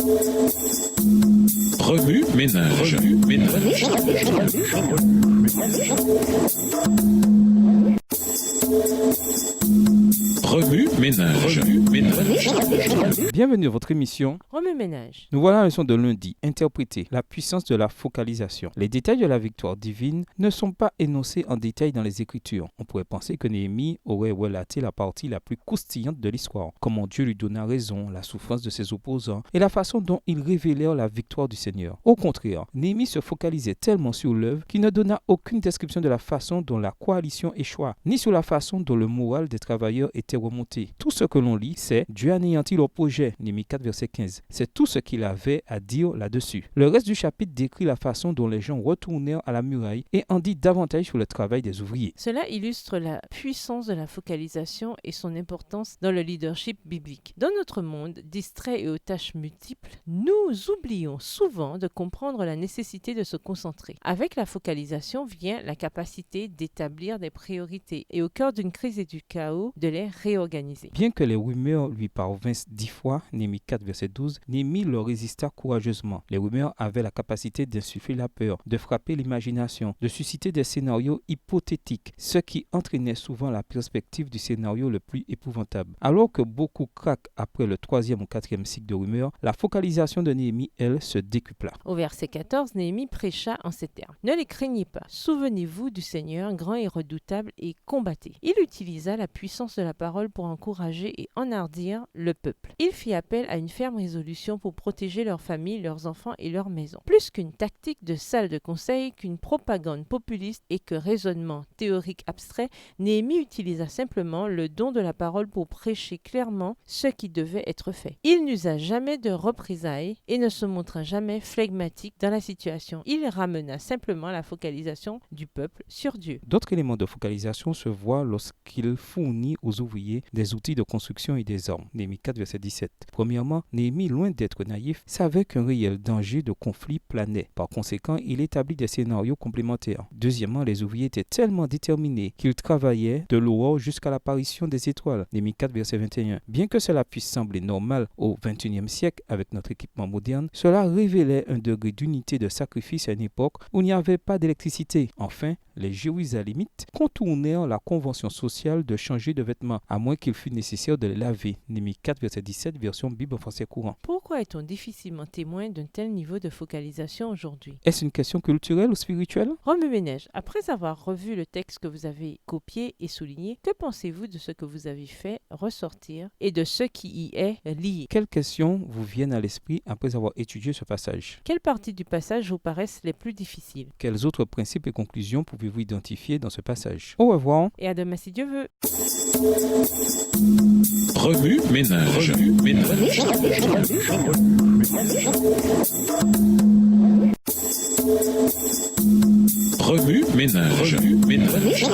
Remue ménage. Remue ménage. Bienvenue à votre émission Remue ménage. Nous voilà à la leçon de lundi, interpréter la puissance de la focalisation. Les détails de la victoire divine ne sont pas énoncés en détail dans les Écritures. On pourrait penser que Néhémie aurait relaté la partie la plus croustillante de l'histoire, comment Dieu lui donna raison, la souffrance de ses opposants et la façon dont ils révélèrent la victoire du Seigneur. Au contraire, Néhémie se focalisait tellement sur l'œuvre qu'il ne donna aucune description de la façon dont la coalition échoua, ni sur la façon dont le moral des travailleurs était remonté. Tout ce que l'on lit, c'est Dieu anéantit leur projet, Néhémie 4, verset 15. C'est tout ce qu'il avait à dire là-dessus. Le reste du chapitre décrit la façon dont les gens retournèrent à la muraille et en dit davantage sur le travail des ouvriers. Cela illustre la puissance de la focalisation et son importance dans le leadership biblique. Dans notre monde, distrait et aux tâches multiples, nous oublions souvent de comprendre la nécessité de se concentrer. Avec la focalisation vient la capacité d'établir des priorités et au cœur d'une crise et du chaos, de les réorganiser. Bien que les rumeurs lui parvinssent 10 fois, Néhémie 4, verset 12, Néhémie leur résista courageusement. Les rumeurs avaient la capacité d'insuffler la peur, de frapper l'imagination, de susciter des scénarios hypothétiques, ce qui entraînait souvent la perspective du scénario le plus épouvantable. Alors que beaucoup craquent après le 3e ou 4e cycle de rumeurs, la focalisation de Néhémie, elle, se décupla. Au verset 14, Néhémie prêcha en ces termes. Ne les craignez pas, souvenez-vous du Seigneur, grand et redoutable, et combattez. Il utilisa la puissance de la parole pour encourager et enhardir le peuple. Il fit appel à une ferme résolution pour protéger leurs familles, leurs enfants et leurs maisons. Plus qu'une tactique de salle de conseil, qu'une propagande populiste et que raisonnement théorique abstrait, Néhémie utilisa simplement le don de la parole pour prêcher clairement ce qui devait être fait. Il n'usa jamais de représailles et ne se montra jamais flegmatique dans la situation. Il ramena simplement la focalisation du peuple sur Dieu. D'autres éléments de focalisation se voient lorsqu'il fournit aux ouvriers des outils de construction et des armes. Néhémie 4, verset 17. Premièrement, Néhémie, loin d'être naïf, savait qu'un réel danger de conflit planait. Par conséquent, il établit des scénarios complémentaires. Deuxièmement, les ouvriers étaient tellement déterminés qu'ils travaillaient de l'aurore jusqu'à l'apparition des étoiles. Néhémie 4, verset 21. Bien que cela puisse sembler normal au XXIe siècle avec notre équipement moderne, cela révélait un degré d'unité de sacrifice à une époque où il n'y avait pas d'électricité. Enfin, les Jérusalémites contournèrent la convention sociale de changer de vêtements, à moins qu'il fût nécessaire de les laver. Néhémie 4, verset 17, version Bible en français courant. Pourquoi est-on difficilement témoin d'un tel niveau de focalisation aujourd'hui? Est-ce une question culturelle ou spirituelle? Remue ménage, après avoir revu le texte que vous avez copié et souligné, que pensez-vous de ce que vous avez fait ressortir et de ce qui y est lié? Quelles questions vous viennent à l'esprit après avoir étudié ce passage? Quelles parties du passage vous paraissent les plus difficiles? Quels autres principes et conclusions pouvez-vous identifier dans ce passage? Au revoir. Et à demain si Dieu veut. Remue ménage. Remue ménage.